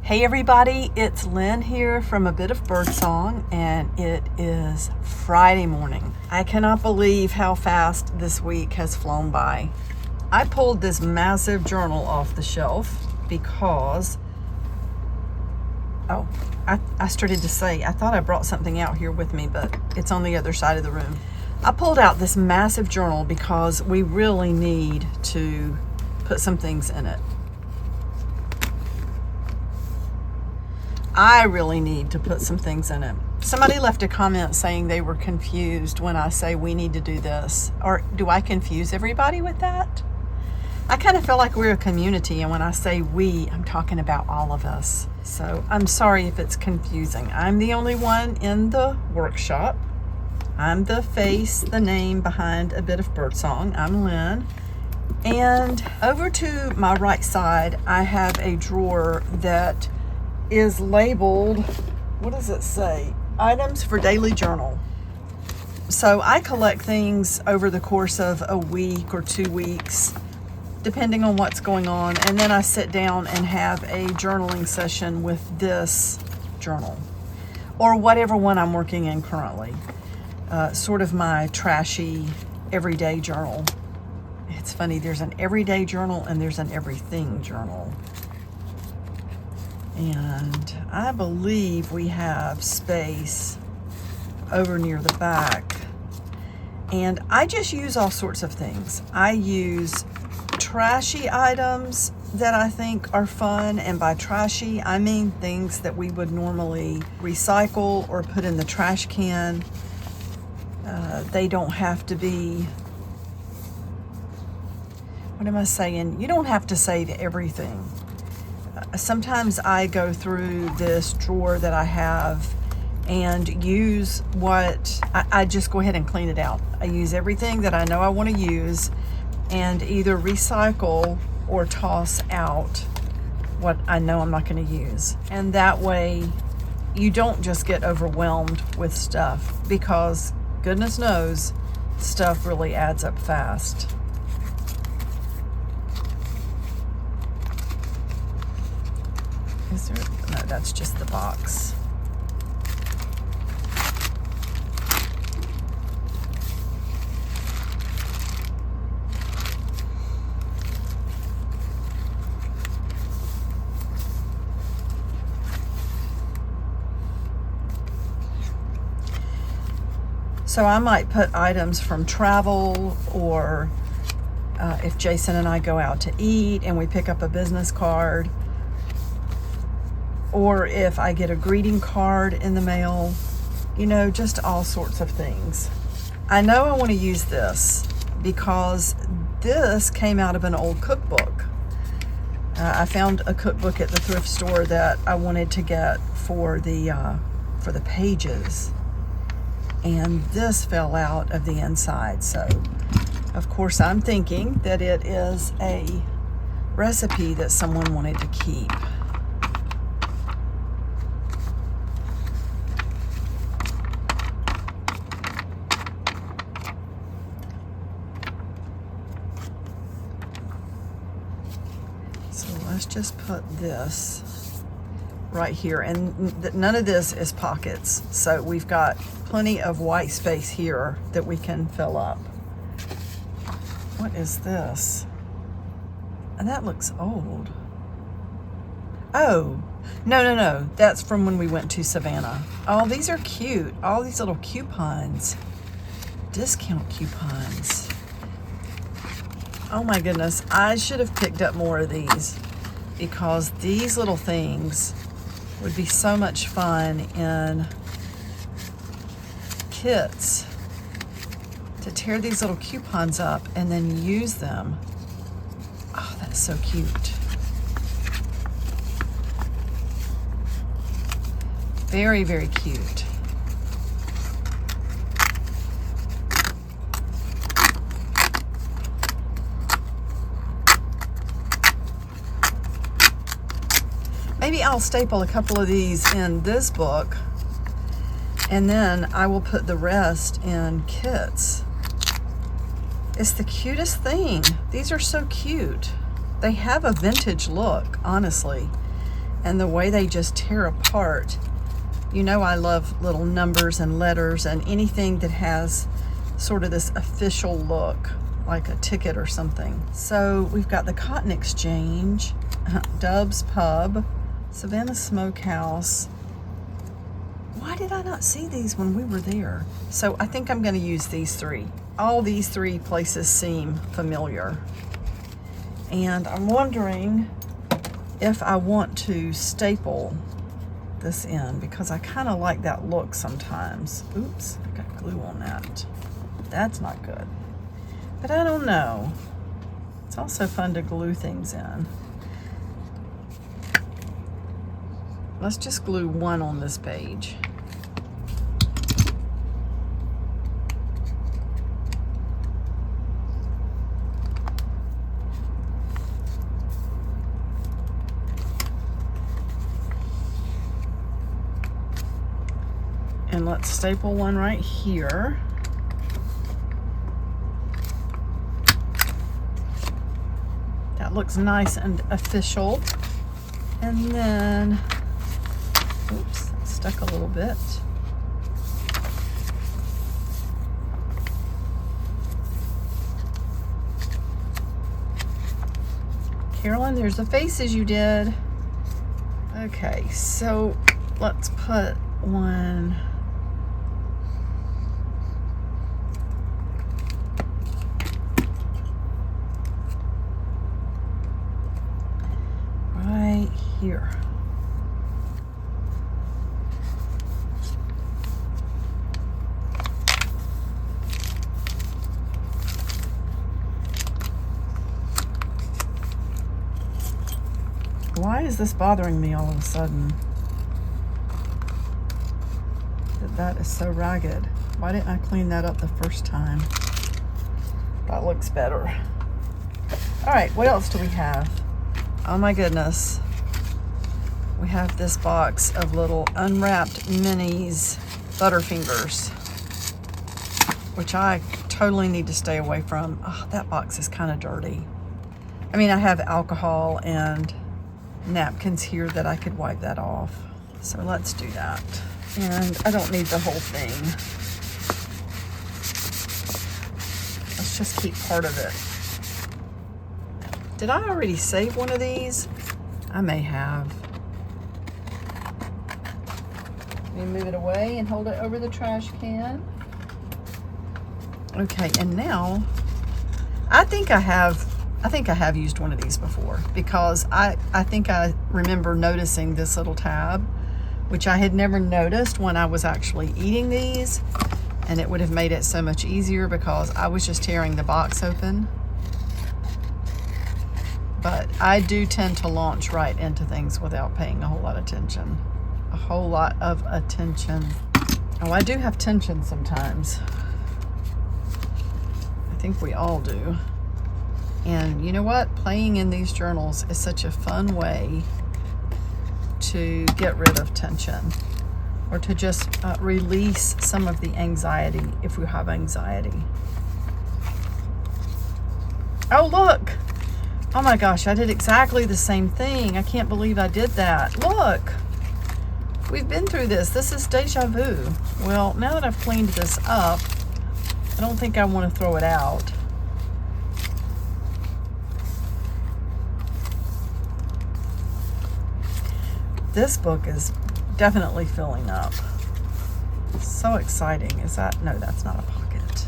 Hey everybody, it's Lynn here from A Bit of Birdsong, and it is Friday morning. I cannot believe how fast this week has flown by. I pulled this massive journal off the shelf because, I started to say, I thought I brought something out here with me, but it's on the other side of the room. I pulled out this massive journal because we really need to put some things in it. I really need to put some things in it. Somebody left a comment saying they were confused when I say we need to do this. Or do I confuse everybody with that? I kind of feel like we're a community, and when I say we, I'm talking about all of us. So I'm sorry if it's confusing. I'm the only one in the workshop. I'm the face, the name behind A Bit of Birdsong. I'm Lynn. And over to my right side, I have a drawer that is labeled, what does it say? Items for daily journal. So I collect things over the course of a week or 2 weeks, depending on what's going on. And then I sit down and have a journaling session with this journal or whatever one I'm working in currently. Sort of my trashy everyday journal. It's funny, there's an everyday journal and there's an everything journal. And I believe we have space over near the back. And I just use all sorts of things. I use trashy items that I think are fun. And by trashy, I mean things that we would normally recycle or put in the trash can. They don't have to be, what am I saying? You don't have to save everything. Sometimes I go through this drawer that I have and use what, I just go ahead and clean it out. I use everything that I know I want to use and either recycle or toss out what I know I'm not going to use. And that way you don't just get overwhelmed with stuff, because goodness knows stuff really adds up fast. Is there? No, that's just the box. So I might put items from travel, or if Jason and I go out to eat and we pick up a business card, or if I get a greeting card in the mail, just all sorts of things. I know I want to use this because this came out of an old cookbook. I found a cookbook at the thrift store that I wanted to get for the pages, and this fell out of the inside. So, of course, I'm thinking that it is a recipe that someone wanted to keep. So let's just put this right here, and none of this is pockets, so we've got plenty of white space here that we can fill up. What is this? And that looks old. Oh, no, that's from when we went to Savannah. Oh, these are cute. All these little coupons, discount coupons. Oh my goodness, I should have picked up more of these, because these little things would be so much fun in kits, to tear these little coupons up and then use them. Oh, that's so cute. Very, very cute. Maybe I'll staple a couple of these in this book, and then I will put the rest in kits. It's the cutest thing. These are so cute. They have a vintage look, honestly. and the way they just tear apart. You know I love little numbers and letters and anything that has sort of this official look, like a ticket or something. So we've got the Cotton Exchange, Dub's Pub, Savannah Smokehouse. Why did I not see these when we were there? So I think I'm gonna use these three. All these three places seem familiar. And I'm wondering if I want to staple this in, because I kind of like that look sometimes. Oops, I got glue on that. That's not good. But I don't know. It's also fun to glue things in. Let's just glue one on this page. And let's staple one right here. That looks nice and official. And then, oops, that stuck a little bit. Carolyn, there's the faces you did. Okay, so let's put one. Right here. Why is this bothering me all of a sudden? That is so ragged. Why didn't I clean that up the first time? That looks better. All right, what else do we have? Oh my goodness. We have this box of little unwrapped minis, Butterfingers, which I totally need to stay away from. Oh, that box is kind of dirty. I mean, I have alcohol and napkins here that I could wipe that off. So let's do that. And I don't need the whole thing. Let's just keep part of it. Did I already save one of these? I may have. Let me move it away and hold it over the trash can. Okay, and now I think I have used one of these before, because I think I remember noticing this little tab, which I had never noticed when I was actually eating these, and it would have made it so much easier because I was just tearing the box open. But I do tend to launch right into things without paying a whole lot of attention. A whole lot of attention. Oh, I do have tension sometimes. I think we all do. And you know what? Playing in these journals is such a fun way to get rid of tension, or to just release some of the anxiety if you have anxiety. Oh, look! Oh my gosh, I did exactly the same thing. I can't believe I did that. Look! We've been through this. This is deja vu. Well, now that I've cleaned this up, I don't think I want to throw it out. This book is definitely filling up. So exciting. Is that? No, that's not a pocket.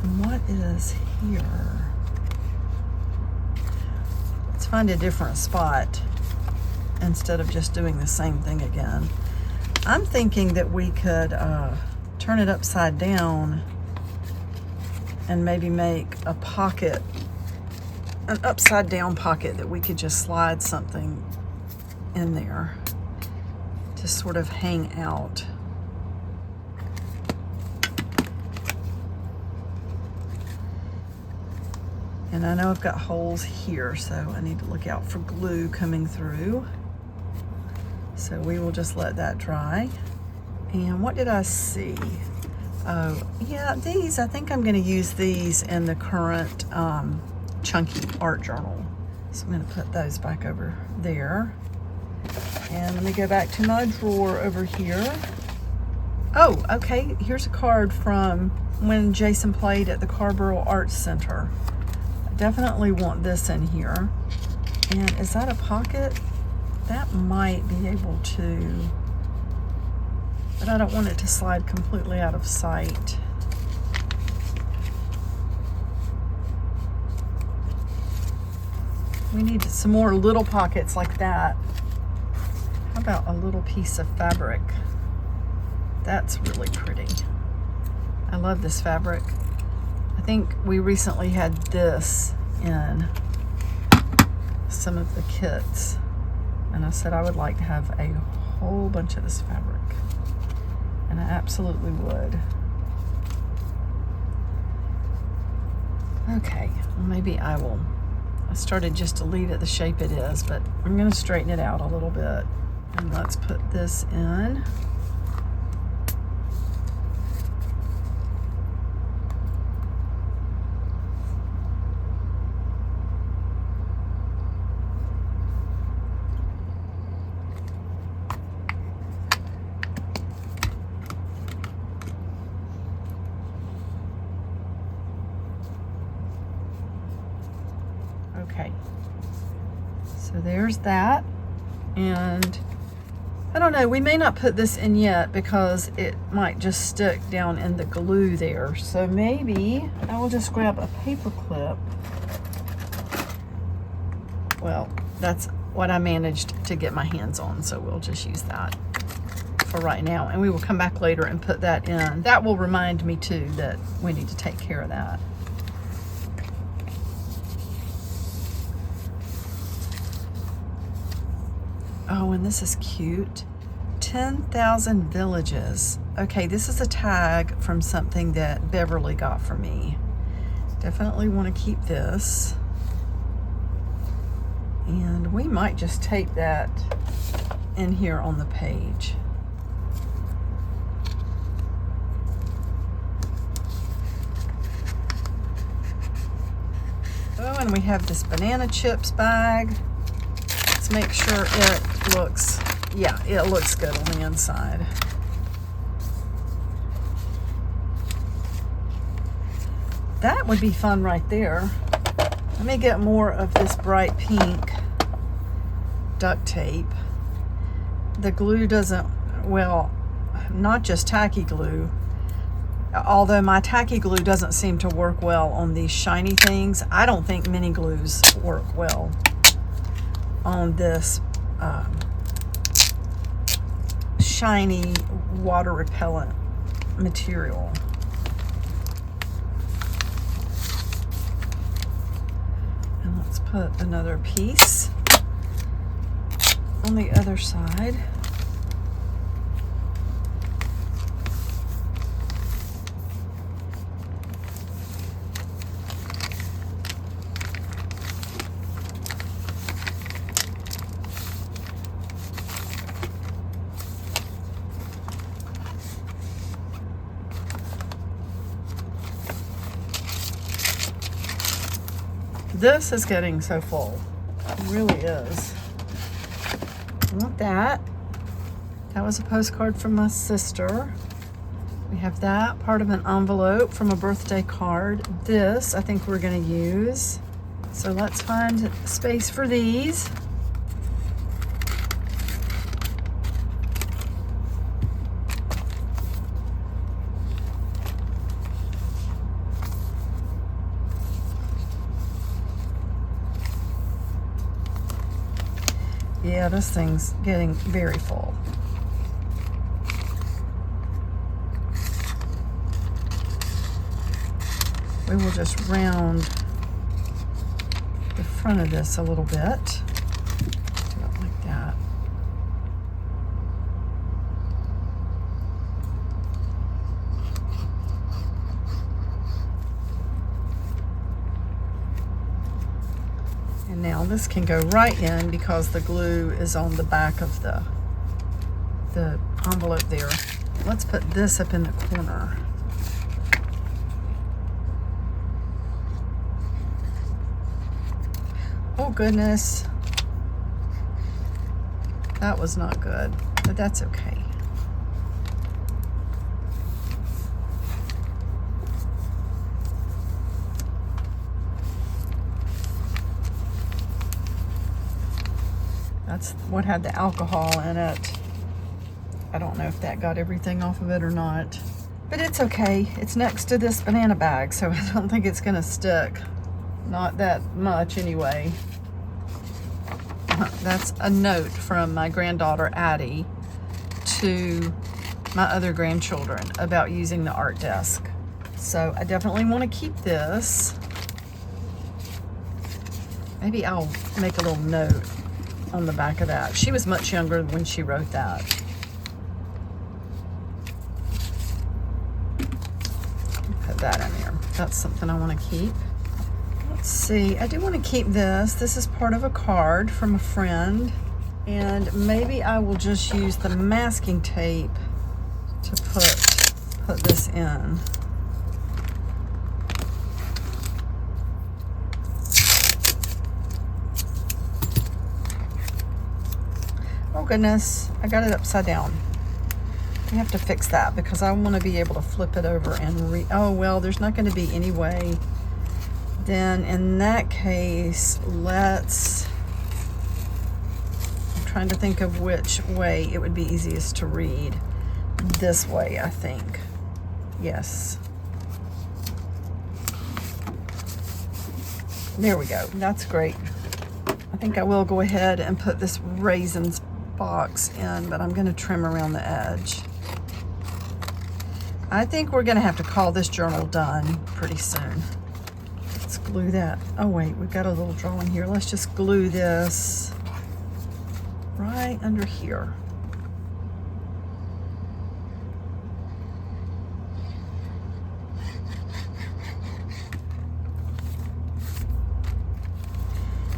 And what is here? Let's find a different spot instead of just doing the same thing again. I'm thinking that we could turn it upside down and maybe make a pocket, an upside down pocket that we could just slide something in there to sort of hang out. And I know I've got holes here, so I need to look out for glue coming through. So we will just let that dry. And what did I see? Oh, yeah, these, I think I'm gonna use these in the current Chunky art journal. So I'm gonna put those back over there. And let me go back to my drawer over here. Oh, okay, here's a card from when Jason played at the Carborough Arts Center. I definitely want this in here. And is that a pocket? That might be able to, but I don't want it to slide completely out of sight. We need some more little pockets like that. How about a little piece of fabric? That's really pretty. I love this fabric. I think we recently had this in some of the kits, and I said I would like to have a whole bunch of this fabric, and I absolutely would. Okay, well, maybe I started just to leave it the shape it is, but I'm going to straighten it out a little bit. And let's put this in. Okay, so there's that, and I don't know, we may not put this in yet because it might just stick down in the glue there, so maybe I will just grab a paper clip. Well, that's what I managed to get my hands on, so we'll just use that for right now, and we will come back later and put that in. That will remind me too that we need to take care of that. Oh, and this is cute. 10,000 villages. Okay, this is a tag from something that Beverly got for me. Definitely want to keep this. And we might just tape that in here on the page. Oh, and we have this banana chips bag. Let's make sure it looks, yeah, it looks good on the inside. That would be fun right there. Let me get more of this bright pink duct tape. The glue doesn't, well, not just tacky glue, although my tacky glue doesn't seem to work well on these shiny things. I don't think mini glues work well on this shiny water repellent material. And let's put another piece on the other side. This is getting so full. It really is. I want that. That was a postcard from my sister. We have that, part of an envelope from a birthday card. This, I think we're going to use. So let's find space for these. Yeah, this thing's getting very full. We will just round the front of this a little bit. Do it like that. And now this can go right in because the glue is on the back of the envelope there. Let's put this up in the corner. Oh goodness. That was not good, but that's okay. That's what had the alcohol in it. I don't know if that got everything off of it or not, but it's okay. It's next to this banana bag, so I don't think it's gonna stick. Not that much anyway. That's a note from my granddaughter Addie to my other grandchildren about using the art desk. So I definitely want to keep this. Maybe I'll make a little note on the back of that. She was much younger when she wrote that. Put that in there. That's something I want to keep. Let's see, I do want to keep this. This is part of a card from a friend. And maybe I will just use the masking tape to put this in. Oh goodness, I got it upside down. I have to fix that because I want to be able to flip it over and oh well, there's not going to be any way. Then in that case, I'm trying to think of which way it would be easiest to read. This way, I think. Yes. There we go. That's great. I think I will go ahead and put this raisins box in, but I'm going to trim around the edge. I think we're going to have to call this journal done pretty soon. Let's glue that. Oh wait, we've got a little drawing here. Let's just glue this right under here.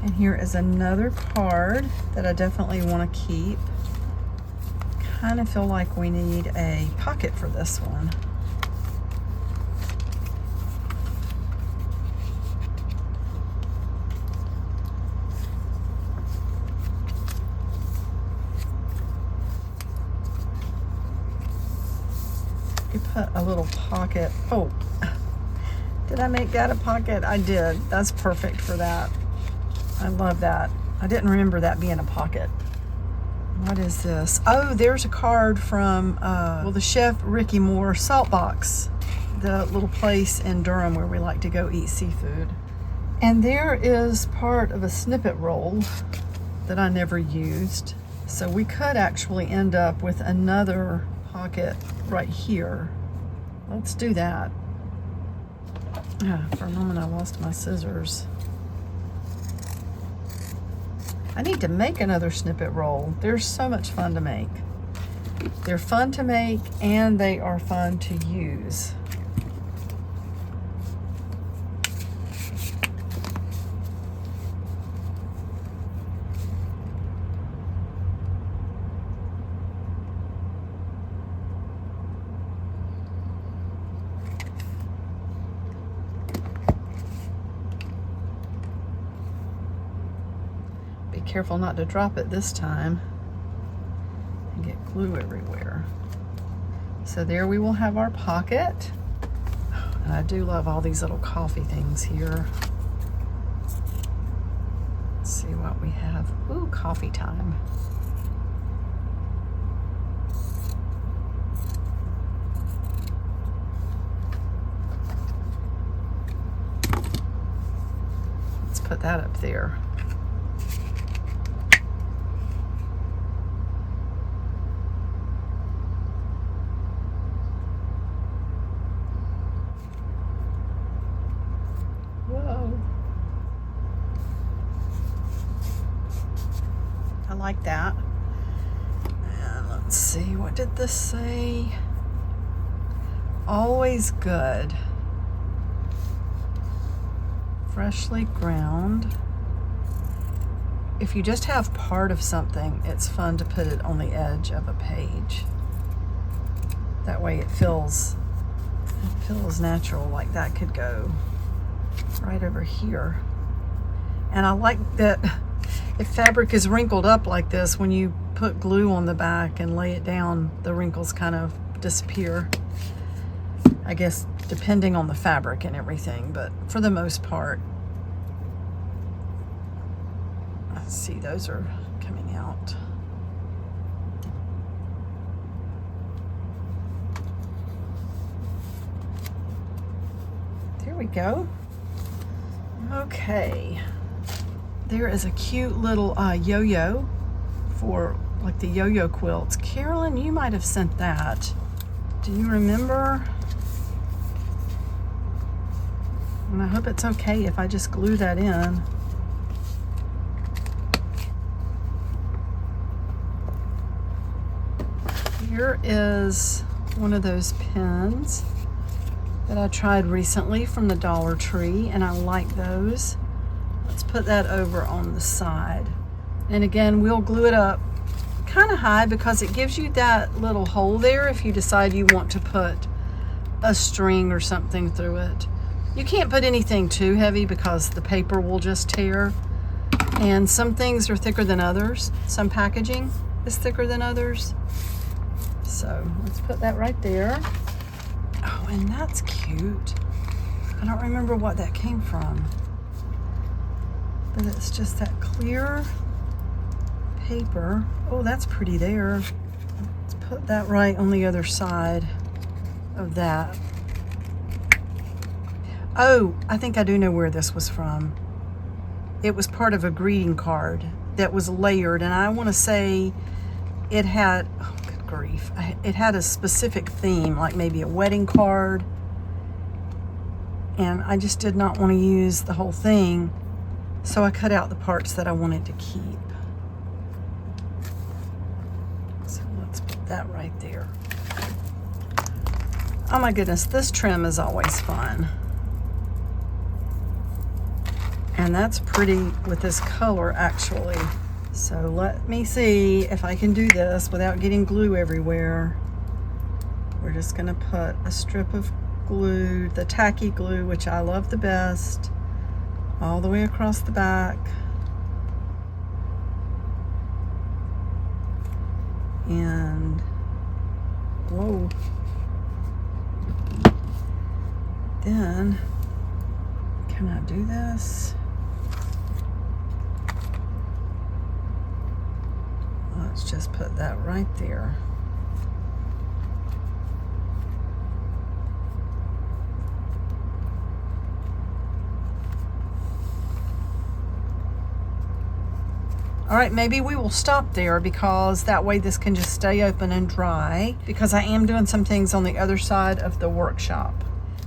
And here is another card that I definitely want to keep. Kind of feel like we need a pocket for this one. You put a little pocket. Oh, did I make that a pocket? I did. That's perfect for that. I love that. I didn't remember that being a pocket. What is this? Oh, there's a card from well, the chef Ricky Moore Salt Box, the little place in Durham where we like to go eat seafood. And there is part of a snippet roll that I never used. So we could actually end up with another pocket right here. Let's do that. For a moment I lost my scissors. I need to make another snippet roll. They're so much fun to make. They're fun to make and they are fun to use. Careful not to drop it this time and get glue everywhere. So there we will have our pocket. And I do love all these little coffee things here. Let's see what we have. Ooh, coffee time. Let's put that up there. Like that. And let's see, what did this say? Always good. Freshly ground. If you just have part of something, it's fun to put it on the edge of a page. That way it feels natural, like that could go right over here. And I like that if fabric is wrinkled up like this, when you put glue on the back and lay it down, the wrinkles kind of disappear. I guess depending on the fabric and everything, but for the most part. Let's see, those are coming out. There we go. Okay. There is a cute little yo-yo for like the yo-yo quilts. Carolyn, you might have sent that. Do you remember? And I hope it's okay if I just glue that in. Here is one of those pins that I tried recently from the Dollar Tree, and I like those. Let's put that over on the side. And again, we'll glue it up kind of high because it gives you that little hole there if you decide you want to put a string or something through it. You can't put anything too heavy because the paper will just tear. And some things are thicker than others. Some packaging is thicker than others. So let's put that right there. Oh, and that's cute. I don't remember what that came from, but it's just that clear paper. Oh, that's pretty there. Let's put that right on the other side of that. Oh, I think I do know where this was from. It was part of a greeting card that was layered, and I want to say it had, oh good grief, it had a specific theme, like maybe a wedding card, and I just did not want to use the whole thing, so I cut out the parts that I wanted to keep. So let's put that right there. Oh my goodness, this trim is always fun. And that's pretty with this color actually. So let me see if I can do this without getting glue everywhere. We're just gonna put a strip of glue, the tacky glue, which I love the best, all the way across the back. And, whoa. Then, can I do this? Let's just put that right there. All right, maybe we will stop there because that way this can just stay open and dry, because I am doing some things on the other side of the workshop.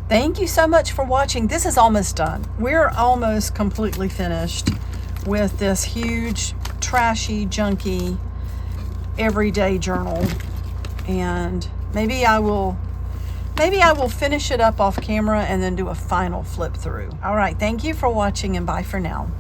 Thank you so much for watching. This is almost done. We're almost completely finished with this huge, trashy, junky, everyday journal. And maybe I will finish it up off camera and then do a final flip through. All right, thank you for watching, and bye for now.